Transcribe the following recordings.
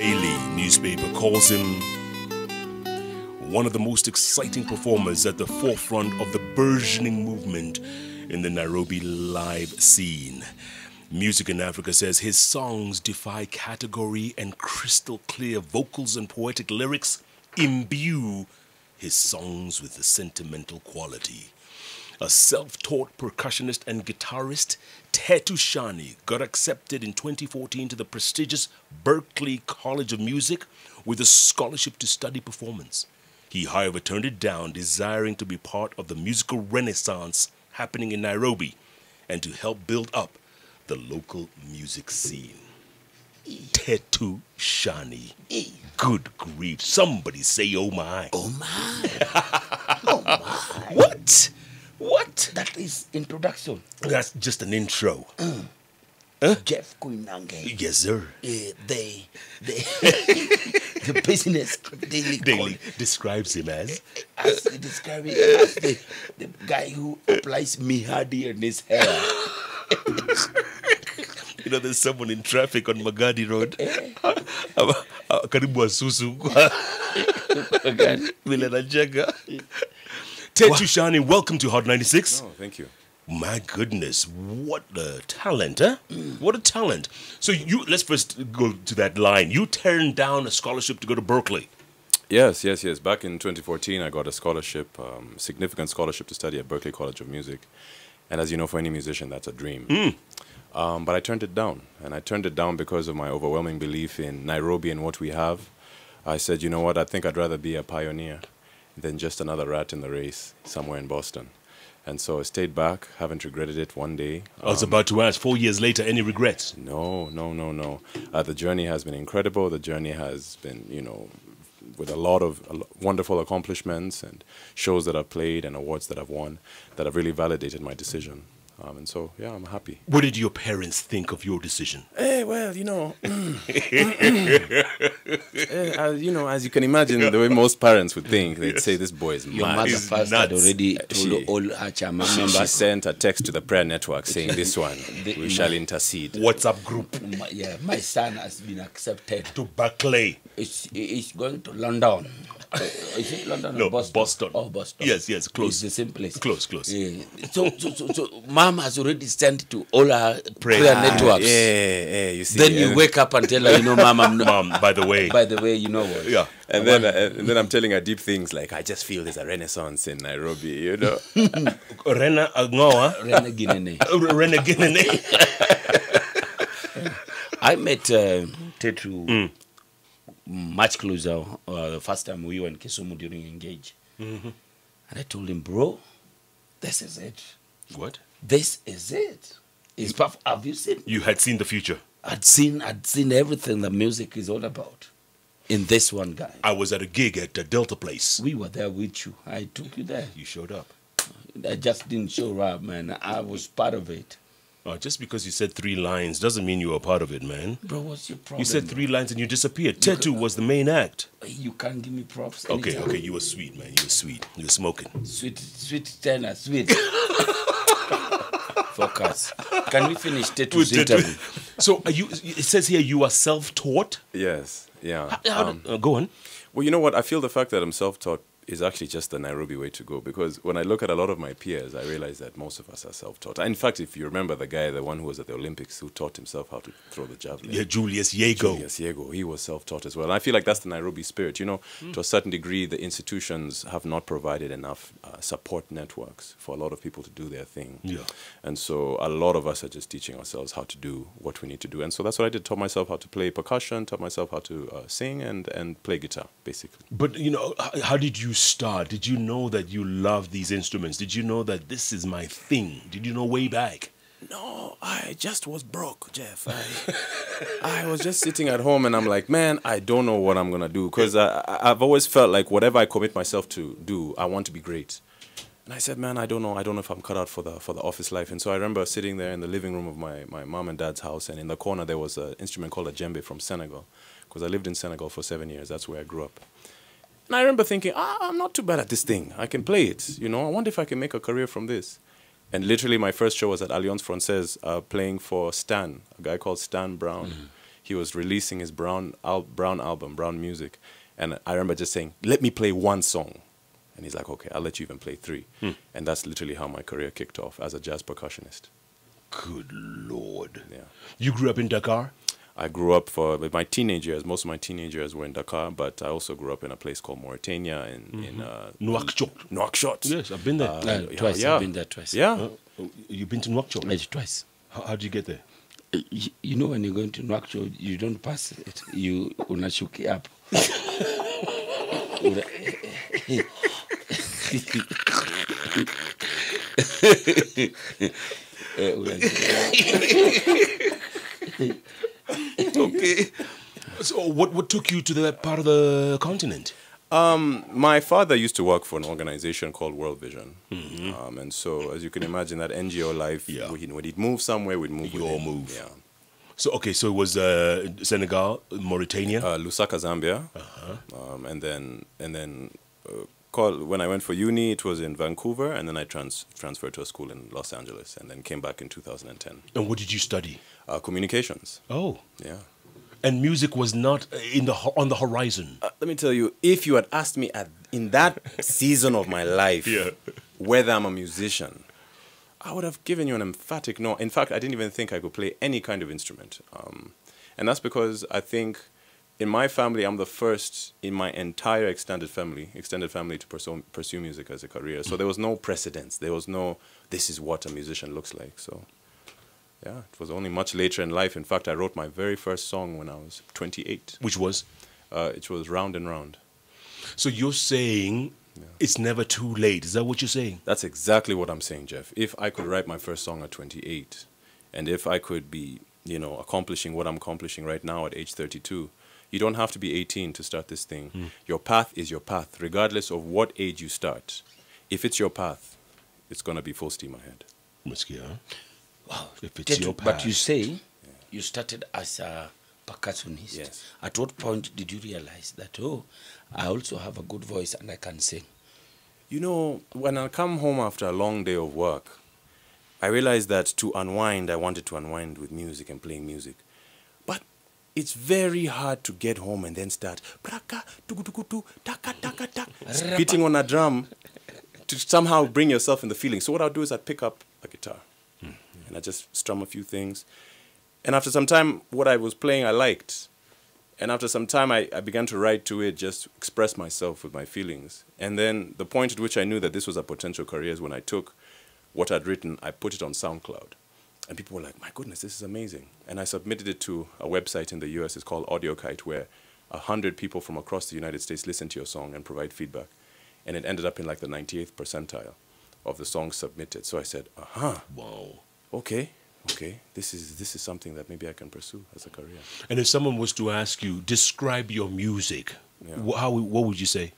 Daily newspaper calls him one of the most exciting performers at the forefront of the burgeoning movement in the Nairobi live scene. Music in Africa says his songs defy category, and crystal clear vocals and poetic lyrics imbue his songs with a sentimental quality. A self-taught percussionist and guitarist, Tetu Shani got accepted in 2014 to the prestigious Berklee College of Music with a scholarship to study performance. He, however, turned it down, desiring to be part of the musical renaissance happening in Nairobi and to help build up the local music scene. Tetu Shani. Good grief. Somebody say, oh my. Oh my. Oh my. What? What? That is introduction. That's just an intro. Jeff Koinange. Yes, sir. The business daily describes him as they describe it as the guy who applies mihadi in his hair. You know, there's someone in traffic on Magadi Road. Karibu Asusu. Tetu Shani, welcome to Hot 96. Oh, thank you. My goodness, what a talent, huh? What a talent. So let's first go to that line. You turned down a scholarship to go to Berklee. Yes. Back in 2014, I got a scholarship, significant scholarship to study at Berklee College of Music. And as you know, for any musician, that's a dream. But I turned it down. And I turned it down because of my overwhelming belief in Nairobi and what we have. I said, you know what, I think I'd rather be a pioneer than just another rat in the race somewhere in Boston. And so I stayed back, haven't regretted it one day. I was about to ask, 4 years later, any regrets? No. The journey has been incredible. The journey has been, you know, with a lot of wonderful accomplishments and shows that I've played and awards that I've won that have really validated my decision. And so, yeah, I'm happy. What did your parents think of your decision? Well, you know, you know, as you can imagine, the way most parents would think, they'd say, this boy is Your mad. mother He's first nuts. had already told all her chama She members. sent a text to the prayer network saying, this one, we shall intercede. WhatsApp group My son has been accepted. to Berklee. He's going to London. Is it London No, or Boston? Boston. Oh, Boston. Yes, close. It's the same place. Close. Yeah. So mom has already sent to all her prayer networks. Yeah, you see. Then you wake up and tell her, you know, mom, I'm not. Mom, by the way. By the way, you know what? Yeah. And then I'm telling her deep things like, I just feel there's a renaissance in Nairobi, you know. Rena Agoa. Rene Ginene. Rena Ginene. I met Tetu much closer the first time we were in Kisumu during Engage. And I told him, bro, this is it. What? This is it. It's perfect. Have you seen? You had seen the future. I'd seen everything that music is all about in this one guy. I was at a gig at Delta Place. We were there with you. I took you there. You showed up. I just didn't show up, man. I was part of it. Just because you said 3 lines doesn't mean you were part of it, man. Bro, what's your problem? You said 3 lines and you disappeared. Tetu was the main act. You can't give me props. Okay, anytime. you were sweet, man. You were sweet. You were smoking. Sweet tenor, sweet. Focus. Can we finish Tetu's Tetu. interview? So it says here you are self-taught. Yes, yeah. Go on. Well, you know what? I feel the fact that I'm self-taught is actually just the Nairobi way to go, because when I look at a lot of my peers, I realize that most of us are self-taught. In fact, if you remember the one who was at the Olympics who taught himself how to throw the javelin. Yeah, Julius Yego. Yes, Yego. He was self-taught as well. And I feel like that's the Nairobi spirit. You know, to a certain degree, the institutions have not provided enough support networks for a lot of people to do their thing. Yeah. And so a lot of us are just teaching ourselves how to do what we need to do. And so that's what I did. Taught myself how to play percussion, taught myself how to sing and play guitar, basically. But, you know, how did you start? Did you know that you love these instruments? Did you know that this is my thing? Did you know way back? No, I just was broke, Jeff. I was just sitting at home and I'm like, man, I don't know what I'm going to do. Because I've always felt like whatever I commit myself to do, I want to be great. And I said, man, I don't know if I'm cut out for the office life. And so I remember sitting there in the living room of my mom and dad's house, and in the corner there was an instrument called a djembe from Senegal, because I lived in Senegal for 7 years. That's where I grew up. And I remember thinking, I'm not too bad at this thing. I can play it. You know, I wonder if I can make a career from this. And literally my first show was at Alliance Francaise playing for Stan, a guy called Stan Brown. he was releasing his brown album, Brown Music. And I remember just saying, let me play one song. And he's like, okay, I'll let you even play 3. And that's literally how my career kicked off as a jazz percussionist. Good Lord. Yeah. You grew up in Dakar? I grew up for my teenage years. Most of my teenage years were in Dakar, but I also grew up in a place called Mauritania in Nouakchott. Nouakchott. Yes, I've been there. Twice. yeah. I've been there twice. Yeah. You've been to Nouakchott? Yes, twice. How did you get there? You know, when you're going to Nouakchott, you don't pass it. You unashuki up. Okay. So what took you to that part of the continent? My father used to work for an organization called World Vision. And so, as you can imagine, that NGO life, when he'd move somewhere, we'd move with Your him. move. Yeah. So, okay, so it was Senegal, Mauritania? Lusaka, Zambia. And then when I went for uni, it was in Vancouver, and then I transferred to a school in Los Angeles, and then came back in 2010. And what did you study? Communications. Oh. Yeah. And music was not on the horizon? Let me tell you, if you had asked me in that season of my life whether I'm a musician, I would have given you an emphatic no. In fact, I didn't even think I could play any kind of instrument. And that's because I think in my family, I'm the first in my entire extended family to pursue music as a career. So there was no precedence. There was no, this is what a musician looks like. So yeah, it was only much later in life. In fact, I wrote my very first song when I was 28. Which was? It was Round and Round. So you're saying it's never too late. Is that what you're saying? That's exactly what I'm saying, Jeff. If I could write my first song at 28, and if I could be, accomplishing what I'm accomplishing right now at age 32, you don't have to be 18 to start this thing. Your path is your path, regardless of what age you start. If it's your path, it's going to be full steam ahead. Muskia. Wow. If it's your But path. you say you started as a percussionist. Yes. At what point did you realize that, I also have a good voice and I can sing? When I come home after a long day of work, I realized that to unwind, I wanted to unwind with music and playing music. But it's very hard to get home and then start beating on a drum to somehow bring yourself in the feeling. So what I'll do is I'd pick up a guitar and I just strum a few things. And after some time, what I was playing, I liked. And after some time, I began to write to it, just express myself with my feelings. And then the point at which I knew that this was a potential career is when I took what I'd written, I put it on SoundCloud. And people were like, my goodness, this is amazing. And I submitted it to a website in the US. It's called AudioKite, where 100 people from across the United States listen to your song and provide feedback. And it ended up in like the 98th percentile of the songs submitted. So I said, Wow. Okay, this is something that maybe I can pursue as a career. And if someone was to ask you, describe your music, what would you say?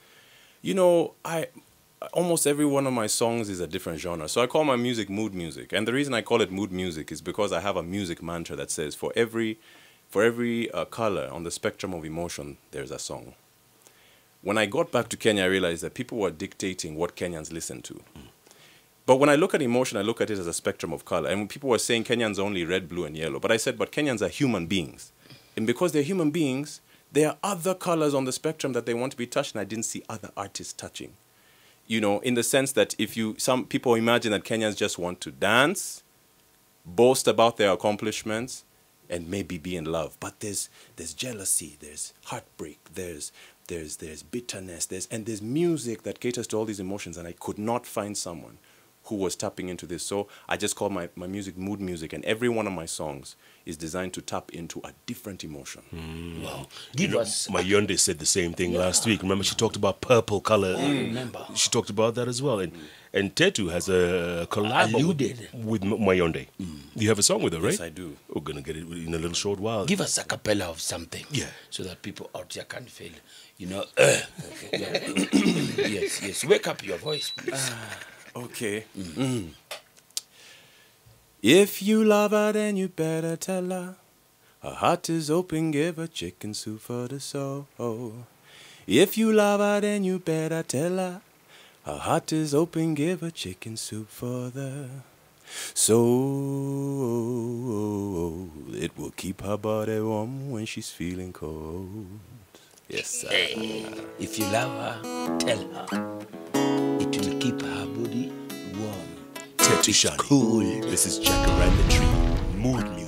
Almost every one of my songs is a different genre. So I call my music mood music. And the reason I call it mood music is because I have a music mantra that says for every color on the spectrum of emotion, there's a song. When I got back to Kenya, I realized that people were dictating what Kenyans listen to. But when I look at emotion, I look at it as a spectrum of color. And when people were saying Kenyans only red, blue, and yellow. But I said, but Kenyans are human beings. And because they're human beings, there are other colors on the spectrum that they want to be touched, and I didn't see other artists touching. In the sense that some people imagine that Kenyans just want to dance, boast about their accomplishments, and maybe be in love. But there's jealousy, there's heartbreak, there's bitterness, there's music that caters to all these emotions, and I could not find someone who was tapping into this. So I just call my music mood music, and every one of my songs is designed to tap into a different emotion. Wow. Mayonde said the same thing last week. Remember, she talked about purple color. I remember. She talked about that as well. And Tetu has a collab with Mayonde. You have a song with her, right? Yes, I do. We're going to get it in a little short while. Give us a cappella of something. Yeah. So that people out there can feel, Yes. Wake up your voice, please. Okay. If you love her, then you better tell her. Her heart is open, give her chicken soup for the soul. If you love her, then you better tell her. Her heart is open, give her chicken soup for the... So it will keep her body warm when she's feeling cold. Yes, sir. If you love her, tell her. It will keep her body warm. Tetu Shani. Cool. This is Jacaranda Tree. Mood music.